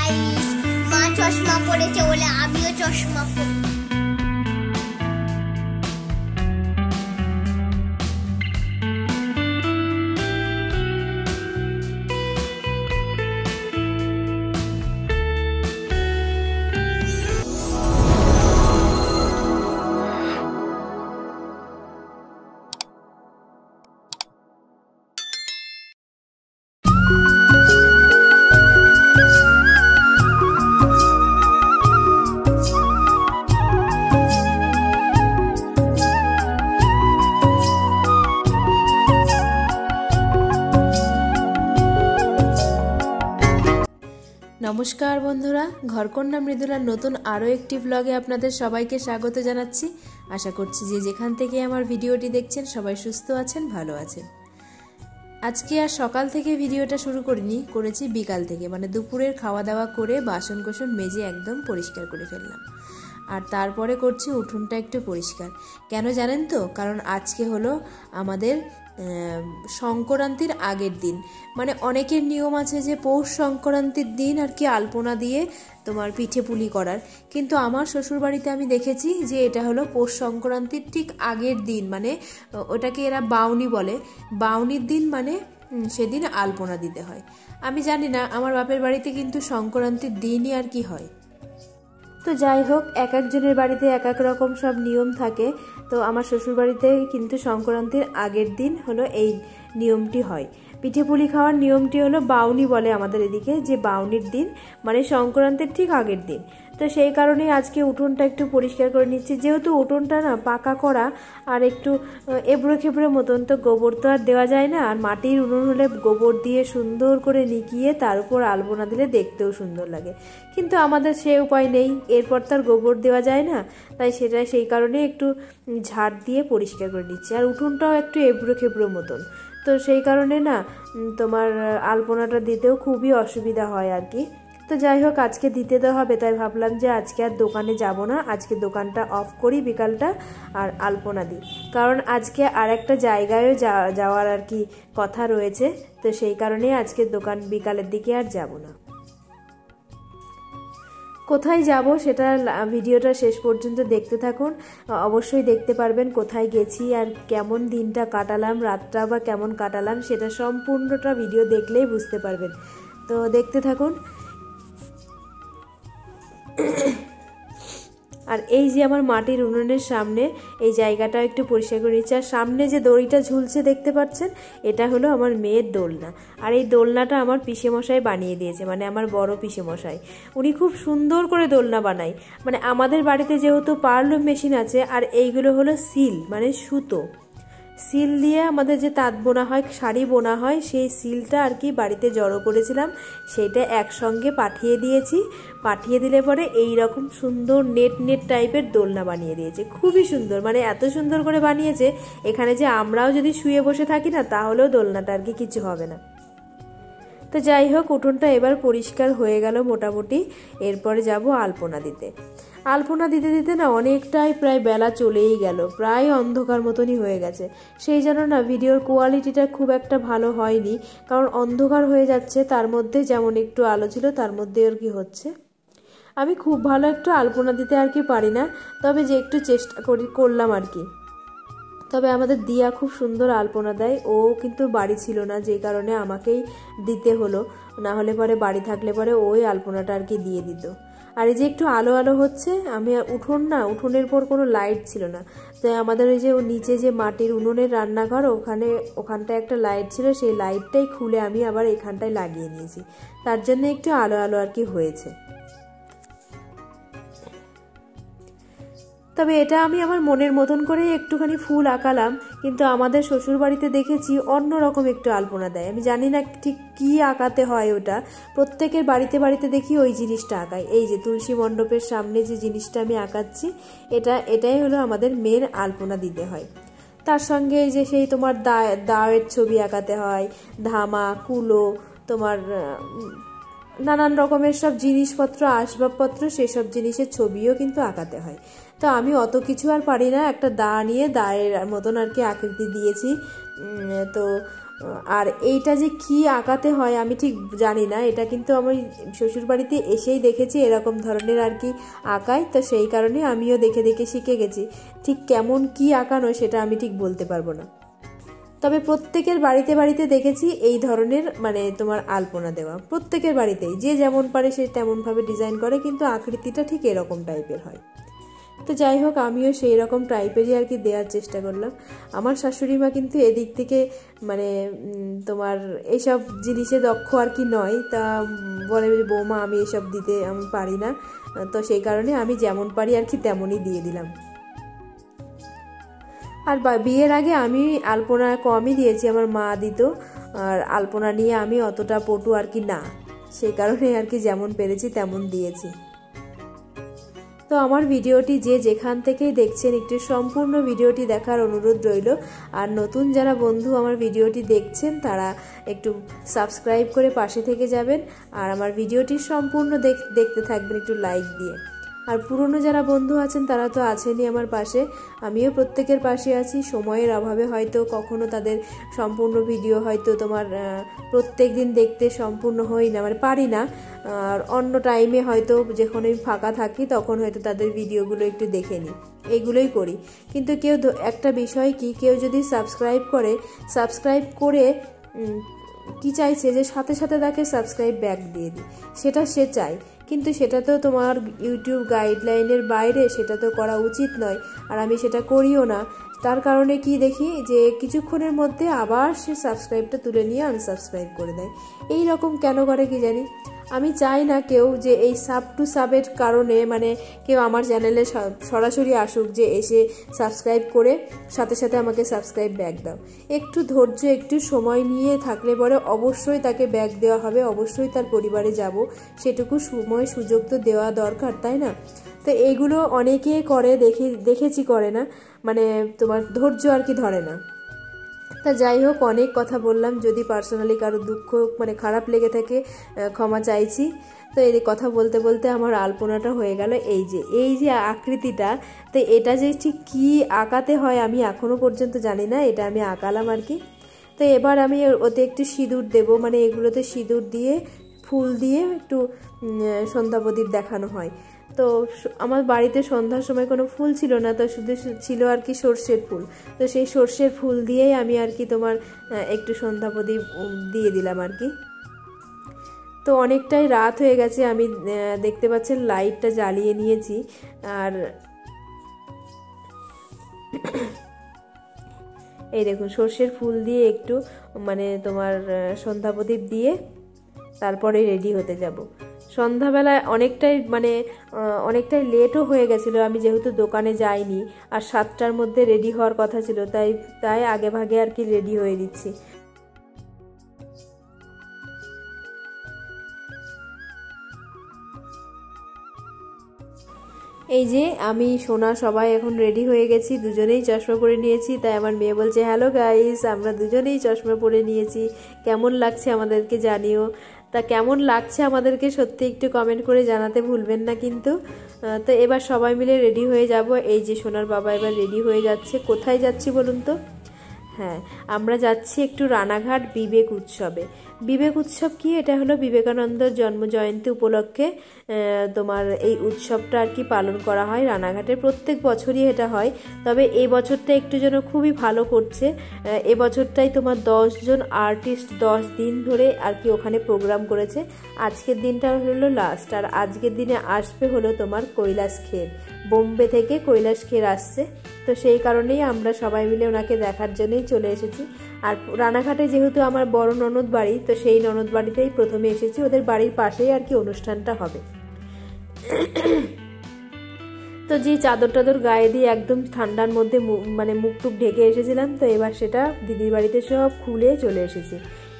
Guys, মা চশমা পরেছে বলে আমিও চশমা পরি। নমস্কার বন্ধুরা, ঘরকন্যা মৃদুলার নতুন আরও একটি ব্লগে আপনাদের সবাইকে স্বাগত জানাচ্ছি। আশা করছি যে যেখান থেকে আমার ভিডিওটি দেখছেন সবাই সুস্থ আছেন, ভালো আছেন। আজকে আর সকাল থেকে ভিডিওটা শুরু করিনি, করেছি বিকাল থেকে, মানে দুপুরের খাওয়া দাওয়া করে বাসন কোসন মেজে একদম পরিষ্কার করে ফেললাম। আর তারপরে করছি উঠোনটা একটু পরিষ্কার। কেন জানেন তো? কারণ আজকে হলো আমাদের সংক্রান্তির আগের দিন। মানে অনেকের নিয়ম আছে যে পৌষ সংক্রান্তির দিন আর কি আলপনা দিয়ে তোমার পিঠে পুলি করার, কিন্তু আমার শ্বশুরবাড়িতে আমি দেখেছি যে এটা হলো পৌষ সংক্রান্তির ঠিক আগের দিন, মানে ওটাকে এরা বাউনি বলে। বাউনির দিন মানে সেদিন আলপনা দিতে হয়। আমি জানি না, আমার বাপের বাড়িতে কিন্তু সংক্রান্তির দিনই আর কি হয়। তো যাই হোক, এক একজনের বাড়িতে এক এক রকম সব নিয়ম থাকে। তো আমার শ্বশুরবাড়িতে কিন্তু সংক্রান্তির আগের দিন হলো এই নিয়মটি হয়। পিঠে পুলি খাওয়ার নিয়মটি হলো বাউনি বলে আমাদের এদিকে, যে বাউনির দিন মানে সংক্রান্তির ঠিক আগের দিন। তো সেই কারণেই আজকে উঠোনটা একটু পরিষ্কার করে নিচ্ছি, যেহেতু উঠোনটা না পাকা করা আর একটু এবড়ো খেবড়ো মতন, তো গোবর তো আর দেওয়া যায় না। আর মাটির উনুন হলে গোবর দিয়ে সুন্দর করে নিকিয়ে তার উপর আলপনা দিলে দেখতেও সুন্দর লাগে, কিন্তু আমাদের সে উপায় নেই, এরপর তার গোবর দেওয়া যায় না। তাই সেই কারণে একটু ঝাড় দিয়ে পরিষ্কার করে নিচ্ছি। আর উঠোনটাও একটু এবড়ো খেবড়ো মতন, তো সেই কারণে না তোমার আলপনাটা দিতেও খুবই অসুবিধা হয় আর কি। তো যাই হোক, আজকে দিতে তো হবে, তাই ভাবলাম যে আজকে আর দোকানে যাব না, আজকে দোকানটা অফ করি বিকালটা আর আলপনা দিই। কারণ আজকে আর একটা জায়গায়ও যাওয়ার আর কি কথা রয়েছে, তো সেই কারণে আজকে দোকান বিকালের দিকে আর যাব না। কোথায় যাব সেটা ভিডিওটা শেষ পর্যন্ত দেখতে থাকুন, অবশ্যই দেখতে পারবেন কোথায় গেছি আর কেমন দিনটা কাটালাম, রাতটা বা কেমন কাটালাম, সেটা সম্পূর্ণটা ভিডিও দেখলেই বুঝতে পারবেন। তো দেখতে থাকুন। আর এই যে আমার মাটির উনুনের সামনে এই জায়গাটা একটু পরিষ্কার করে নিচ্ছে। আর সামনে যে দড়িটা ঝুলছে দেখতে পাচ্ছেন, এটা হলো আমার মেয়ের দোলনা। আর এই দোলনাটা আমার পিসেমশাই বানিয়ে দিয়েছে, মানে আমার বড় পিসেমশাই। উনি খুব সুন্দর করে দোলনা বানায়। মানে আমাদের বাড়িতে যেহেতু পারলুম মেশিন আছে, আর এইগুলো হলো সিল, মানে সুতো। সিল দিয়ে আমাদের যে তাঁত বোনা হয়, শাড়ি বোনা হয়, সেই সিলটা আর কি বাড়িতে জড়ো করেছিলাম, সেইটা একসঙ্গে পাঠিয়ে দিয়েছি। পাঠিয়ে দিলে পরে এই রকম সুন্দর নেট নেট টাইপের দোলনা বানিয়ে দিয়েছে, খুবই সুন্দর। মানে এত সুন্দর করে বানিয়েছে, এখানে যে আমরাও যদি শুয়ে বসে থাকি না, তাহলেও দোলনাটা আর কি কিছু হবে না। তো যাই হোক, উঠোনটা এবার পরিষ্কার হয়ে গেল মোটামুটি। এরপরে যাব আলপনা দিতে। আলপনা দিতে দিতে না অনেকটাই প্রায় বেলা চলেই গেল, প্রায় অন্ধকার মতনই হয়ে গেছে। সেই জন্য না ভিডিওর কোয়ালিটিটা খুব একটা ভালো হয়নি, কারণ অন্ধকার হয়ে যাচ্ছে, তার মধ্যে যেমন একটু আলো ছিল তার মধ্যে আর কি হচ্ছে। আমি খুব ভালো একটু আলপনা দিতে আর কি পারি না, তবে যে একটু চেষ্টা করলাম আর কি। তবে আমাদের দিয়া খুব সুন্দর আলপনা দেয়, ও কিন্তু বাড়ি ছিল না, যে কারণে আমাকেই দিতে হলো, না হলে পরে বাড়ি থাকলে পরে ওই আলপনাটা আর কি দিয়ে দিত। আর এই যে একটু আলো আলো হচ্ছে, আমি উঠোনের পর কোনো লাইট ছিল না, তাই আমাদের ওই যে নিচে যে মাটির উনুনের রান্নাঘর, ওখানটায় একটা লাইট ছিল, সেই লাইটটাই খুলে আমি আবার এখানটায় লাগিয়ে নিয়েছি, তার জন্য একটু আলো আলো আর কি হয়েছে। তবে এটা আমি আমার মনের মতন করে একটুখানি ফুল আঁকালাম, কিন্তু আমাদের শ্বশুর বাড়িতে দেখেছি অন্যরকম একটু আলপনা দেয়। আমি জানি না ঠিক কী আঁকাতে হয় ওটা, প্রত্যেকের বাড়িতে বাড়িতে দেখি ওই জিনিসটা আঁকায়। এই যে তুলসী মণ্ডপের সামনে যে জিনিসটা আমি আঁকাচ্ছি, এটাই হলো আমাদের মেন আলপনা দিতে হয়। তার সঙ্গে এই যে সেই তোমার দাওয়ের ছবি আঁকাতে হয়, ধামা, কুলো, তোমার নানান রকমের সব জিনিসপত্র, আসবাবপত্র, সেসব জিনিসের ছবিও কিন্তু আঁকাতে হয়। তো আমি অত কিছু আর পারি না, একটা দা নিয়ে দায়ের মতন আর কি আকৃতি দিয়েছি। তো আর এইটা যে কি আঁকাতে হয় আমি ঠিক জানি না, এটা কিন্তু আমি শ্বশুরবাড়িতে এসেই দেখেছি এরকম ধরনের আর কি আঁকায়, তো সেই কারণে আমিও দেখে দেখে শিখে গেছি। ঠিক কেমন কি আঁকানো সেটা আমি ঠিক বলতে পারবো না, তবে প্রত্যেকের বাড়িতে বাড়িতে দেখেছি এই ধরনের মানে তোমার আলপনা দেওয়া, প্রত্যেকের বাড়িতেই যে যেমন পারে সে তেমনভাবে ডিজাইন করে, কিন্তু আকৃতিটা ঠিক এরকম টাইপের হয়। তো যাই হোক, আমিও সেই রকম টাইপেরই আর কি দেওয়ার চেষ্টা করলাম। আমার শাশুড়ি মা কিন্তু এদিক থেকে মানে তোমার এইসব জিনিসে দক্ষ আর কি নয়, তা বলে যে বৌমা আমি এসব দিতে আমি পারি না, তো সেই কারণে আমি যেমন পারি আর কি তেমনই দিয়ে দিলাম। আর বিয়ের আগে আমি আলপনা কমই দিয়েছি, আমার মা দিত, আর আলপনা নিয়ে আমি অতটা পটু আর কি না, সেই কারণে আর কি যেমন পেরেছি তেমন দিয়েছি। তো আমার ভিডিওটি যে যেখান থেকেই দেখছেন একটু সম্পূর্ণ ভিডিওটি দেখার অনুরোধ রইল। আর নতুন যারা বন্ধু আমার ভিডিওটি দেখছেন তারা একটু সাবস্ক্রাইব করে পাশে থেকে যাবেন, আর আমার ভিডিওটি সম্পূর্ণ দেখতে থাকবেন একটু লাইক দিয়ে। আর পুরনো যারা বন্ধু আছেন তারা তো আছেনই আমার পাশে, আমিও প্রত্যেকের পাশে আছি। সময়ের অভাবে হয়তো কখনো তাদের সম্পূর্ণ ভিডিও হয়তো তোমার প্রত্যেক দিন দেখতে সম্পূর্ণ হই না, মানে পারি না, আর অন্য টাইমে হয়তো যখন আমি ফাঁকা থাকি তখন হয়তো তাদের ভিডিওগুলো একটু দেখে নিই, এইগুলোই করি। কিন্তু কেউ একটা বিষয় কি, কেউ যদি সাবস্ক্রাইব করে কি চাইছে যে সাথে সাথে তাকে সাবস্ক্রাইব ব্যাক দিয়ে দিই, সেটা সে চায়, কিন্তু সেটা তো তোমার ইউটিউব গাইডলাইনের বাইরে, সেটা তো করা উচিত নয়, আর আমি সেটা করিও না। তার কারণে কি দেখি যে কিছুক্ষণের মধ্যে আবার সে সাবস্ক্রাইবটা তুলে নিয়ে আনসাবস্ক্রাইব করে দেয়। এই রকম কেন করে কি জানি। আমি চাই না কেউ যে এই সাব টু সাবের কারণে মানে কেউ আমার চ্যানেলে সরাসরি আসুক, যে এসে সাবস্ক্রাইব করে সাথে সাথে আমাকে সাবস্ক্রাইব ব্যাক দাও। একটু ধৈর্য, একটু সময় নিয়ে থাকলে পরে অবশ্যই তাকে ব্যাক দেওয়া হবে, অবশ্যই তার পরিবারে যাব, সেটুকু সময় সুযোগ তো দেওয়া দরকার, তাই না? তো এইগুলো অনেকে করে, দেখেছি করে না, মানে তোমার ধৈর্য আর কি ধরে না। তা যাই হোক, অনেক কথা বললাম, যদি পার্সোনালি কারো দুঃখ মানে খারাপ লেগে থাকে ক্ষমা চাইছি। তো এই কথা বলতে বলতে আমার আলপনাটা হয়ে গেল। এই যে আকৃতিটা, তো এটা যে ঠিক কী আঁকাতে হয় আমি এখনও পর্যন্ত জানি না, এটা আমি আঁকালাম আর কি। তো এবার আমি ওতে একটু সিঁদুর দেব, মানে এগুলোতে সিঁদুর দিয়ে ফুল দিয়ে একটু সন্ধ্যা প্রদীপ দেখানো হয়। তো আমার বাড়িতে সন্ধ্যার সময় কোনো ফুল ছিল না, তো শুধু ছিল আর কি সর্ষের ফুল, তো সেই সর্ষের ফুল দিয়েই আমি আর কি তোমার একটু সন্ধ্যা প্রদীপ দিয়ে দিলাম আর কি। তো অনেকটাই রাত হয়ে গেছে, আমি দেখতে পাচ্ছেন লাইটটা জ্বালিয়ে নিয়েছি, আর এই দেখুন সর্ষের ফুল দিয়ে একটু মানে তোমার সন্ধ্যা প্রদীপ দিয়ে তারপরে রেডি হতে যাব। সন্ধ্যাবেলায় অনেকটাই লেটও হয়ে গেছিলো, আমি যেহেতু দোকানে যাইনি, আর 7টার মধ্যে রেডি হওয়ার কথা ছিল, তাই আগে ভাগে আর কি রেডি হয়ে দিচ্ছি। এই যে আমি সোনা সবাই এখন রেডি হয়ে গেছি, দুজনেই চশমা পরে নিয়েছি। তাই আমার মেয়ে বলছে, হ্যালো গাইস, আমরা দুজনেই চশমা পরে নিয়েছি, কেমন লাগছে আমাদেরকে জানিও। তা কেমন লাগছে আমাদেরকে সত্যি একটু কমেন্ট করে জানাতে ভুলবেন না কিন্তু। তো এবার সবাই মিলে রেডি হয়ে যাব। এই যে সোনার বাবা এবার রেডি হয়ে যাচ্ছে। কোথায় যাচ্ছি বলুন তো? হ্যাঁ, আমরা যাচ্ছি একটু রানাঘাট বিবেক উৎসবে। বিবেক উৎসব কি? এটা হলো বিবেকানন্দর জন্মজয়ন্তী উপলক্ষে তোমার এই উৎসবটা আর কি পালন করা হয় রানাঘাটে। প্রত্যেক বছরই এটা হয়, তবে এই বছরটা একটু যেন খুবই ভালো করছে। এবছরটাই তোমার 10 জন আর্টিস্ট 10 দিন ধরে আর কি ওখানে প্রোগ্রাম করেছে। আজকের দিনটা হলো লাস্ট, আর আজকের দিনে আসবে হলো তোমার কৈলাস খের, বোম্বে থেকে কৈলাস খের আসছে। তো সেই কারণেই আমরা সবাই মিলে ওনাকে দেখার জন্যই চলে এসেছি। আর রানাঘাটে যেহেতু আমার বড় ননদ বাড়ি, তো সেই ননদ বাড়িতেই প্রথমে এসেছি, ওদের বাড়ির পাশেই আর কি অনুষ্ঠানটা হবে। তো যে চাদর টাদর গায়ে দিয়ে একদম ঠান্ডার মধ্যে মানে মুখ টুক ঢেকে এসেছিলাম, তো এবার সেটা দিদির বাড়িতে সব খুলে চলে এসেছি।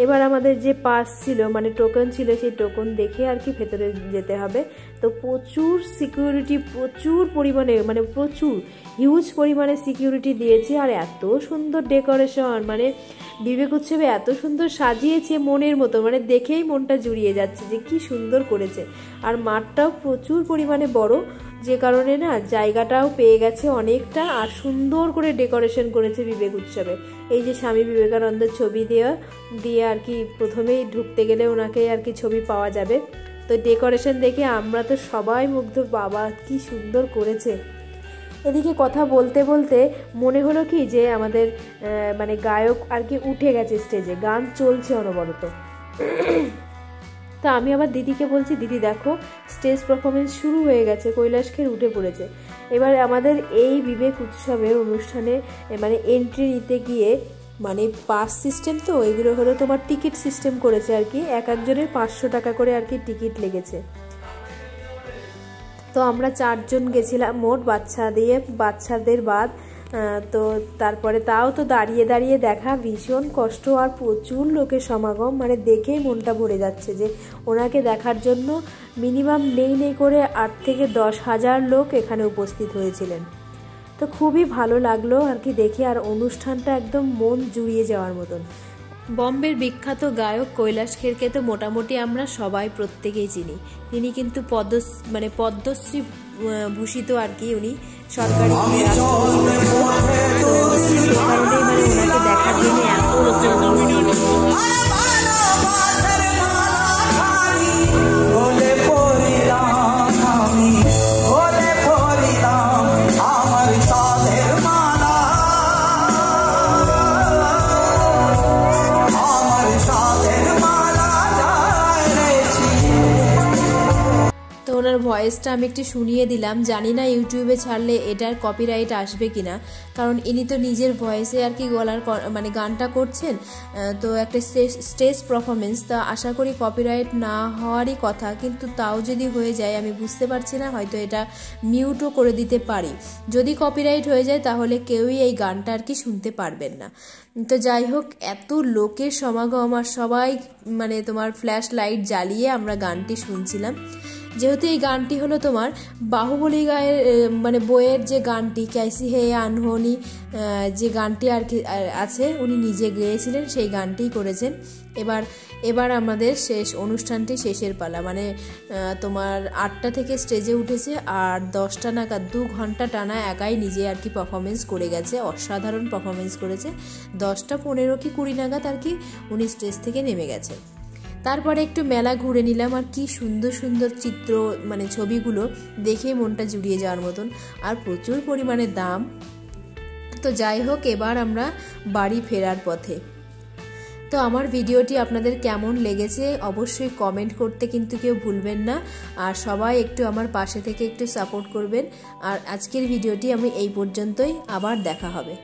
এবার আমাদের যে পাস ছিল মানে টোকন ছিল, সেই টোকন দেখে আর কি ভেতরে যেতে হবে। তো প্রচুর সিকিউরিটি, প্রচুর পরিমাণে মানে প্রচুর হিউজ পরিমাণে সিকিউরিটি দিয়েছে। আর এত সুন্দর ডেকোরেশন, মানে বিবেক উৎসবে এত সুন্দর সাজিয়েছে মনের মতো, মানে দেখেই মনটা জুড়িয়ে যাচ্ছে যে কি সুন্দর করেছে। আর মাঠটাও প্রচুর পরিমাণে বড়, যে কারণে না জায়গাটাও পেয়ে গেছে অনেকটা, আর সুন্দর করে ডেকোরেশন করেছে বিবেক উৎসবে। এই যে স্বামী বিবেকানন্দের ছবি দিয়ে আর কি প্রথমেই ঢুকতে গেলে ওনাকে আর কি ছবি পাওয়া যাবে। তো ডেকোরেশন দেখে আমরা তো সবাই মুগ্ধ, বাবা কি সুন্দর করেছে। এদিকে কথা বলতে বলতে মনে হলো কি যে আমাদের মানে গায়ক আর কি উঠে গেছে স্টেজে, গান চলছে অনবরত। তা আমি আমার দিদিকে বলছি, দিদি দেখো স্টেজ পারফরমেন্স শুরু হয়ে গেছে, কৈলাস খের উঠে পড়েছে। এবার আমাদের এই বিবেক উৎসবের অনুষ্ঠানে মানে এন্ট্রি নিতে গিয়ে মানে পাস সিস্টেম, তো এগুলো হলো তোমার টিকিট সিস্টেম করেছে আর কি, এক একজনের 500 টাকা করে আর কি টিকিট লেগেছে। তো আমরা 4 জন গেছিলাম মোট, বাচ্চাদের বাদ। তো তারপরে তাও তো দাঁড়িয়ে দাঁড়িয়ে দেখা ভীষণ কষ্ট, আর প্রচুর লোকের সমাগম, মানে দেখেই মনটা ভরে যাচ্ছে যে ওনাকে দেখার জন্য মিনিমাম নেই করে 8 থেকে 10,000 লোক এখানে উপস্থিত হয়েছিলেন। তো খুবই ভালো লাগলো আর কি দেখে, আর অনুষ্ঠানটা একদম মন জুড়িয়ে যাওয়ার মতন। বম্বের বিখ্যাত গায়ক কৈলাস খেরকে তো মোটামুটি আমরা সবাই প্রত্যেকেই চিনি। তিনি কিন্তু পদ্মশ্রী ভূষিত আর কি, উনি সরকারি রাষ্ট্রপতি। তো সেই কারণেই মানে ওনাকে দেখার জন্য এত লোকের ভয়েসটা আমি একটু শুনিয়ে দিলাম। জানি না ইউটিউবে ছাড়লে এটার কপিরাইট আসবে কিনা, কারণ ইনি তো নিজের ভয়েসে আর কি গলার মানে গানটা করছেন। তো একটা স্টেজ পারফরমেন্স, তা আশা করি কপিরাইট না হওয়ারই কথা, কিন্তু তাও যদি হয়ে যায় আমি বুঝতে পারছি না, হয়তো এটা মিউটও করে দিতে পারি। যদি কপিরাইট হয়ে যায় তাহলে কেউই এই গানটা আর কি শুনতে পারবেন না। তো যাই হোক, এত লোকের সমাগম, আর সবাই মানে তোমার ফ্ল্যাশ লাইট জ্বালিয়ে আমরা গানটি শুনছিলাম। যেহেতু এই গানটি হলো তোমার বাহুবলী গায়ের মানে বইয়ের যে গানটি ক্যাসি হে আনহোনি, যে গানটি আর কি আছে উনি নিজে গেয়েছিলেন, সেই গানটিই করেছেন। এবার আমাদের অনুষ্ঠানটি শেষের পালা, মানে তোমার 8টা থেকে স্টেজে উঠেছে, আর 10টা নাগাদ 2 ঘন্টা টানা একাই নিজে আর কি পারফরমেন্স করে গেছে, অসাধারণ পারফরমেন্স করেছে। 10টা 15 কি 20 নাগাদ আর কি উনি স্টেজ থেকে নেমে গেছে। তারপরে একটু মেলা ঘুরে নিলাম, আর কি সুন্দর সুন্দর চিত্র, মানে ছবিগুলো দেখেই মনটা জুড়িয়ে যাওয়ার মতন, আর প্রচুর পরিমাণে দাম। তো যাই হোক, এবার আমরা বাড়ি ফেরার পথে। তো আমার ভিডিওটি আপনাদের কেমন লেগেছে অবশ্যই কমেন্ট করতে কিন্তু কেউ ভুলবেন না, আর সবাই একটু আমার পাশে থেকে একটু সাপোর্ট করবেন। আর আজকের ভিডিওটি আমি এই পর্যন্তই, আবার দেখা হবে।